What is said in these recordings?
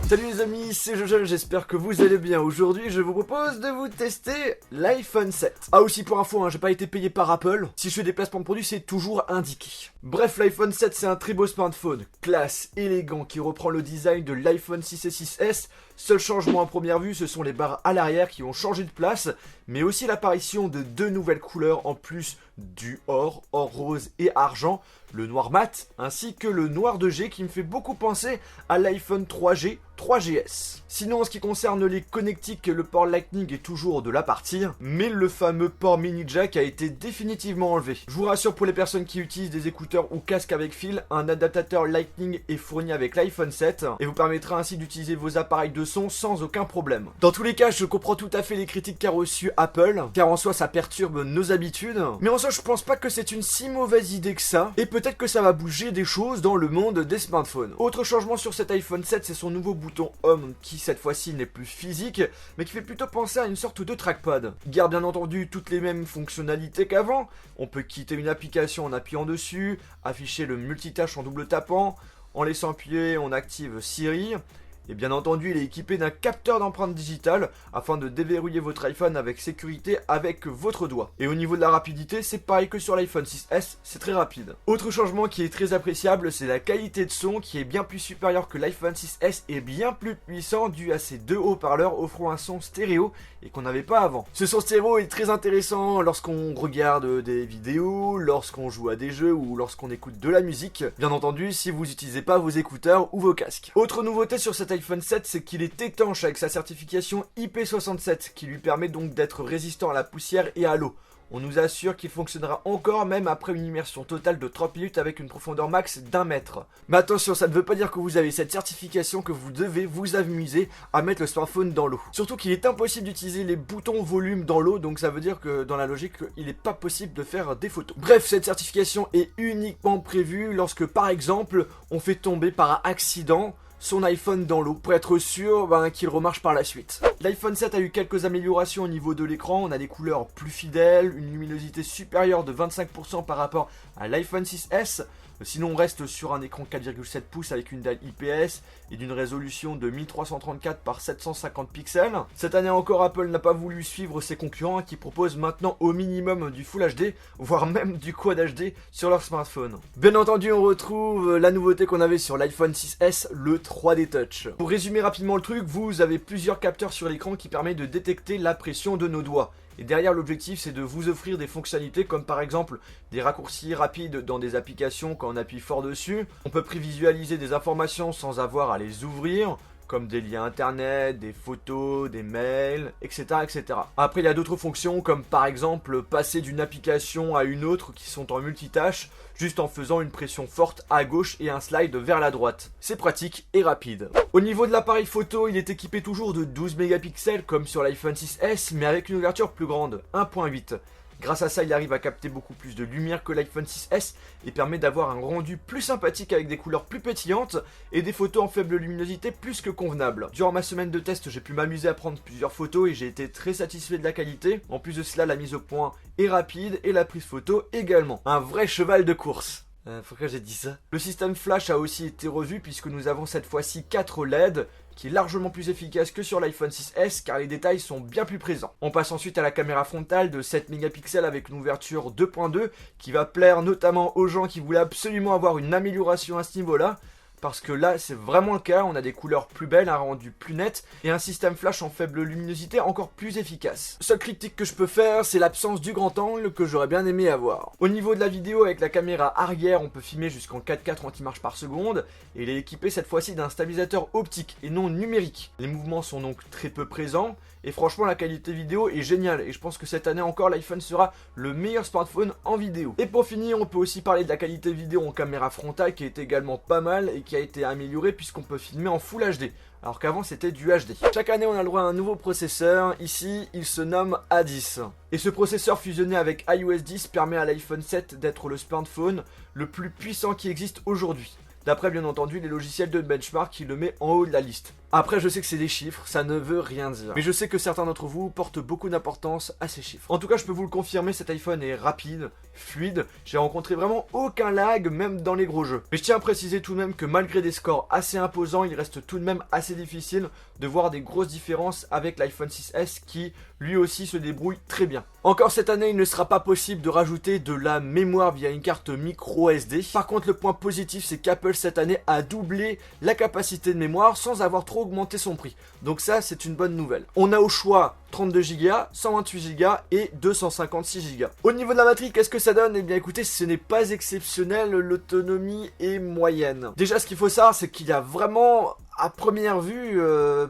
Salut les amis, c'est Jojo, j'espère que vous allez bien. Aujourd'hui, je vous propose de vous tester l'iPhone 7. Ah aussi pour info, j'ai pas été payé par Apple. Si je fais des placements de produits, c'est toujours indiqué. Bref, l'iPhone 7 c'est un très beau smartphone, classe, élégant, qui reprend le design de l'iPhone 6 et 6S. Seul changement à première vue, ce sont les barres à l'arrière qui ont changé de place, mais aussi l'apparition de deux nouvelles couleurs en plus du or rose et argent, le noir mat, ainsi que le noir de G qui me fait beaucoup penser à l'iPhone 3G, 3GS. Sinon en ce qui concerne les connectiques, le port Lightning est toujours de la partie, mais le fameux port mini jack a été définitivement enlevé. Je vous rassure, pour les personnes qui utilisent des écouteurs ou casques avec fil, un adaptateur Lightning est fourni avec l'iPhone 7 et vous permettra ainsi d'utiliser vos appareils de son sans aucun problème. Dans tous les cas, je comprends tout à fait les critiques qu'a reçues Apple, car en soi ça perturbe nos habitudes, mais en soi je pense pas que c'est une si mauvaise idée que ça, et peut-être que ça va bouger des choses dans le monde des smartphones. Autre changement sur cet iPhone 7, c'est son nouveau bouton Home, qui cette fois-ci n'est plus physique, mais qui fait plutôt penser à une sorte de trackpad. Il garde bien entendu toutes les mêmes fonctionnalités qu'avant, on peut quitter une application en appuyant dessus, afficher le multitâche en double tapant, en laissant appuyer on active Siri, et bien entendu il est équipé d'un capteur d'empreinte digitale afin de déverrouiller votre iPhone avec sécurité avec votre doigt. Et au niveau de la rapidité, c'est pareil que sur l'iPhone 6S, c'est très rapide. Autre changement qui est très appréciable, c'est la qualité de son qui est bien plus supérieure que l'iPhone 6S et bien plus puissant dû à ces deux haut-parleurs offrant un son stéréo et qu'on n'avait pas avant. Ce son stéréo est très intéressant lorsqu'on regarde des vidéos, lorsqu'on joue à des jeux ou lorsqu'on écoute de la musique. Bien entendu, si vous n'utilisez pas vos écouteurs ou vos casques. Autre nouveauté sur cet iPhone 7, c'est qu'il est étanche avec sa certification IP67 qui lui permet donc d'être résistant à la poussière et à l'eau. On nous assure qu'il fonctionnera encore même après une immersion totale de 30 minutes avec une profondeur max d'1 mètre. Mais attention, ça ne veut pas dire que vous avez cette certification que vous devez vous amuser à mettre le smartphone dans l'eau. Surtout qu'il est impossible d'utiliser les boutons volume dans l'eau, donc ça veut dire que dans la logique, il n'est pas possible de faire des photos. Bref, cette certification est uniquement prévue lorsque par exemple, on fait tomber par accident son iPhone dans l'eau pour être sûr qu'il remarche par la suite. L'iPhone 7 a eu quelques améliorations au niveau de l'écran, on a des couleurs plus fidèles, une luminosité supérieure de 25% par rapport à l'iPhone 6S. Sinon on reste sur un écran 4,7 pouces avec une dalle IPS et d'une résolution de 1334 par 750 pixels. Cette année encore, Apple n'a pas voulu suivre ses concurrents qui proposent maintenant au minimum du Full HD, voire même du Quad HD sur leur smartphone. Bien entendu, on retrouve la nouveauté qu'on avait sur l'iPhone 6S, le 3D Touch. Pour résumer rapidement le truc, vous avez plusieurs capteurs sur l'écran qui permettent de détecter la pression de nos doigts. Et derrière, l'objectif, c'est de vous offrir des fonctionnalités comme par exemple des raccourcis rapides dans des applications quand on appuie fort dessus. On peut prévisualiser des informations sans avoir à les ouvrir, comme des liens internet, des photos, des mails, etc. etc. Après, il y a d'autres fonctions comme par exemple passer d'une application à une autre qui sont en multitâche, juste en faisant une pression forte à gauche et un slide vers la droite. C'est pratique et rapide. Au niveau de l'appareil photo, il est équipé toujours de 12 mégapixels comme sur l'iPhone 6S, mais avec une ouverture plus grande, 1.8. Grâce à ça, il arrive à capter beaucoup plus de lumière que l'iPhone 6S et permet d'avoir un rendu plus sympathique avec des couleurs plus pétillantes et des photos en faible luminosité plus que convenables. Durant ma semaine de test, j'ai pu m'amuser à prendre plusieurs photos et j'ai été très satisfait de la qualité. En plus de cela, la mise au point est rapide et la prise photo également. Un vrai cheval de course. Pourquoi j'ai dit ça? Le système flash a aussi été revu puisque nous avons cette fois-ci 4 LED qui est largement plus efficace que sur l'iPhone 6S car les détails sont bien plus présents. On passe ensuite à la caméra frontale de 7 mégapixels avec une ouverture 2.2 qui va plaire notamment aux gens qui voulaient absolument avoir une amélioration à ce niveau-là. Parce que là, c'est vraiment le cas, on a des couleurs plus belles, un rendu plus net et un système flash en faible luminosité encore plus efficace. Seule critique que je peux faire, c'est l'absence du grand angle que j'aurais bien aimé avoir. Au niveau de la vidéo, avec la caméra arrière, on peut filmer jusqu'en 4K 30 images par seconde et il est équipé cette fois-ci d'un stabilisateur optique et non numérique. Les mouvements sont donc très peu présents et franchement la qualité vidéo est géniale et je pense que cette année encore l'iPhone sera le meilleur smartphone en vidéo. Et pour finir, on peut aussi parler de la qualité vidéo en caméra frontale qui est également pas mal et qui a été améliorée puisqu'on peut filmer en Full HD. Alors qu'avant c'était du HD. Chaque année on a le droit à un nouveau processeur, ici il se nomme A10. Et ce processeur fusionné avec iOS 10 permet à l'iPhone 7 d'être le smartphone le plus puissant qui existe aujourd'hui. D'après bien entendu les logiciels de benchmark qui le met en haut de la liste. Après, je sais que c'est des chiffres, ça ne veut rien dire. Mais je sais que certains d'entre vous portent beaucoup d'importance à ces chiffres. En tout cas, je peux vous le confirmer, cet iPhone est rapide, fluide. J'ai rencontré vraiment aucun lag, même dans les gros jeux. Mais je tiens à préciser tout de même que malgré des scores assez imposants, il reste tout de même assez difficile de voir des grosses différences avec l'iPhone 6S qui, lui aussi, se débrouille très bien. Encore cette année, il ne sera pas possible de rajouter de la mémoire via une carte micro SD. Par contre, le point positif, c'est qu'Apple cette année a doublé la capacité de mémoire sans avoir trop augmenté son prix. Donc ça, c'est une bonne nouvelle. On a au choix 32 Go, 128 Go et 256 Go. Au niveau de la batterie, qu'est-ce que ça donne? Eh bien écoutez, ce n'est pas exceptionnel, l'autonomie est moyenne. Déjà, ce qu'il faut savoir, c'est qu'il y a vraiment, à première vue,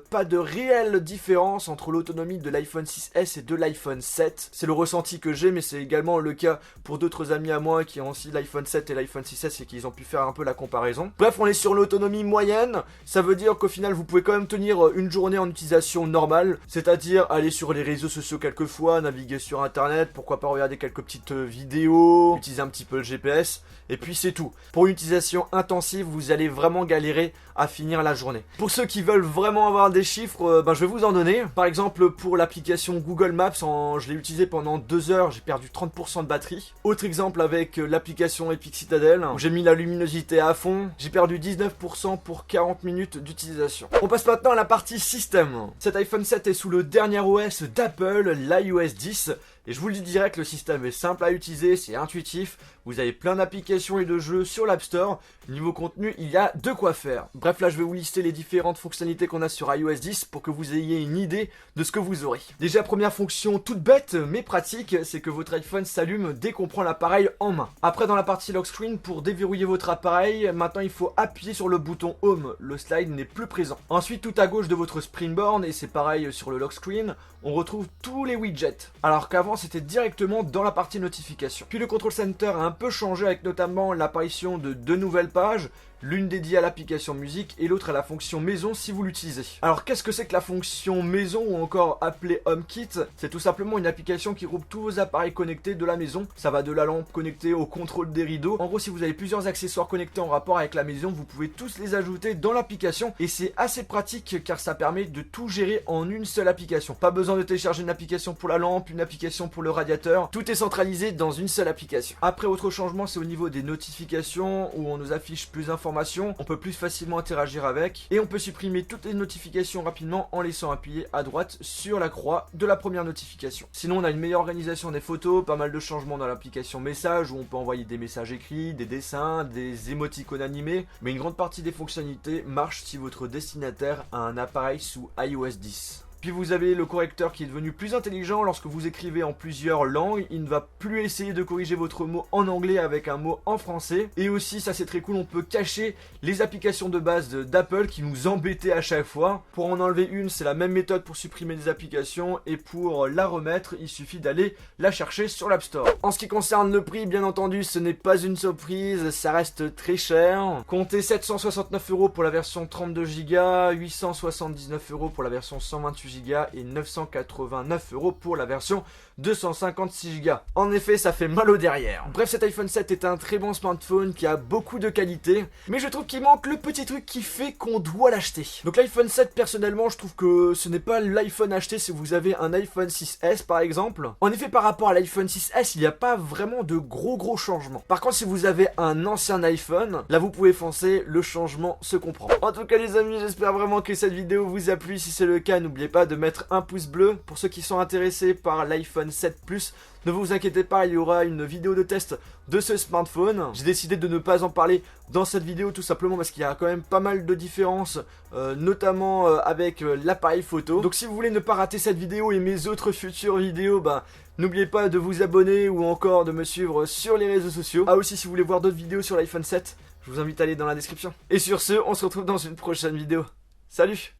pas de réelle différence entre l'autonomie de l'iPhone 6S et de l'iPhone 7. C'est le ressenti que j'ai, mais c'est également le cas pour d'autres amis à moi qui ont aussi l'iPhone 7 et l'iPhone 6S et qui ont pu faire un peu la comparaison. Bref, on est sur l'autonomie moyenne, ça veut dire qu'au final, vous pouvez quand même tenir une journée en utilisation normale, c'est-à-dire aller sur les réseaux sociaux quelquefois, naviguer sur internet, pourquoi pas regarder quelques petites vidéos, utiliser un petit peu le GPS, et puis c'est tout. Pour une utilisation intensive, vous allez vraiment galérer à finir la journée. Pour ceux qui veulent vraiment avoir des chiffres, je vais vous en donner. Par exemple, pour l'application Google Maps, je l'ai utilisé pendant 2 heures, j'ai perdu 30% de batterie. Autre exemple avec l'application Epic Citadel, où j'ai mis la luminosité à fond, j'ai perdu 19% pour 40 minutes d'utilisation. On passe maintenant à la partie système. Cet iPhone 7 est sous le dernier OS d'Apple, l'iOS 10. Et je vous le dis direct, le système est simple à utiliser, c'est intuitif, vous avez plein d'applications et de jeux sur l'App Store. Niveau contenu, il y a de quoi faire. Bref, là je vais vous lister les différentes fonctionnalités qu'on a sur iOS 10 pour que vous ayez une idée de ce que vous aurez. Déjà, première fonction toute bête mais pratique, c'est que votre iPhone s'allume dès qu'on prend l'appareil en main. Après, dans la partie lock screen, pour déverrouiller votre appareil, maintenant il faut appuyer sur le bouton Home, le slide n'est plus présent. Ensuite, tout à gauche de votre Springboard, et c'est pareil sur le lock screen, on retrouve tous les widgets, alors qu'avant c'était directement dans la partie notification. Puis le Control Center a un peu changé avec notamment l'apparition de 2 nouvelles pages, l'une dédiée à l'application musique et l'autre à la fonction maison si vous l'utilisez. Alors qu'est-ce que c'est que la fonction maison ou encore appelée HomeKit? C'est tout simplement une application qui groupe tous vos appareils connectés de la maison. Ça va de la lampe connectée au contrôle des rideaux. En gros, si vous avez plusieurs accessoires connectés en rapport avec la maison, vous pouvez tous les ajouter dans l'application et c'est assez pratique car ça permet de tout gérer en une seule application. Pas besoin de télécharger une application pour la lampe, une application pour le radiateur. Tout est centralisé dans une seule application. Après, autre changement, c'est au niveau des notifications où on nous affiche plus d'informations. On peut plus facilement interagir avec et on peut supprimer toutes les notifications rapidement en laissant appuyer à droite sur la croix de la première notification. Sinon, on a une meilleure organisation des photos, pas mal de changements dans l'application message où on peut envoyer des messages écrits, des dessins, des émoticônes animés, mais une grande partie des fonctionnalités marche si votre destinataire a un appareil sous iOS 10. Puis vous avez le correcteur qui est devenu plus intelligent lorsque vous écrivez en plusieurs langues. Il ne va plus essayer de corriger votre mot en anglais avec un mot en français. Et aussi, ça c'est très cool, on peut cacher les applications de base d'Apple qui nous embêtaient à chaque fois. Pour en enlever une, c'est la même méthode pour supprimer des applications. Et pour la remettre, il suffit d'aller la chercher sur l'App Store. En ce qui concerne le prix, bien entendu, ce n'est pas une surprise, ça reste très cher. Comptez 769 € pour la version 32 Go, 879 € pour la version 128 Go et 989 € pour la version 256 Go. En effet, ça fait mal au derrière. Bref, cet iPhone 7 est un très bon smartphone qui a beaucoup de qualité, mais je trouve qu'il manque le petit truc qui fait qu'on doit l'acheter. Donc l'iPhone 7, personnellement, je trouve que ce n'est pas l'iPhone à acheter si vous avez un iPhone 6S par exemple. En effet, par rapport à l'iPhone 6S, il n'y a pas vraiment de gros changements. Par contre, si vous avez un ancien iPhone, là vous pouvez foncer, le changement se comprend. En tout cas les amis, j'espère vraiment que cette vidéo vous a plu. Si c'est le cas, n'oubliez pas de mettre un pouce bleu. Pour ceux qui sont intéressés par l'iPhone 7 Plus, ne vous inquiétez pas, il y aura une vidéo de test de ce smartphone. J'ai décidé de ne pas en parler dans cette vidéo tout simplement parce qu'il y a quand même pas mal de différences, notamment avec l'appareil photo. Donc si vous voulez ne pas rater cette vidéo et mes autres futures vidéos, n'oubliez pas de vous abonner ou encore de me suivre sur les réseaux sociaux. Ah aussi, si vous voulez voir d'autres vidéos sur l'iPhone 7, je vous invite à aller dans la description. Et sur ce, on se retrouve dans une prochaine vidéo. Salut!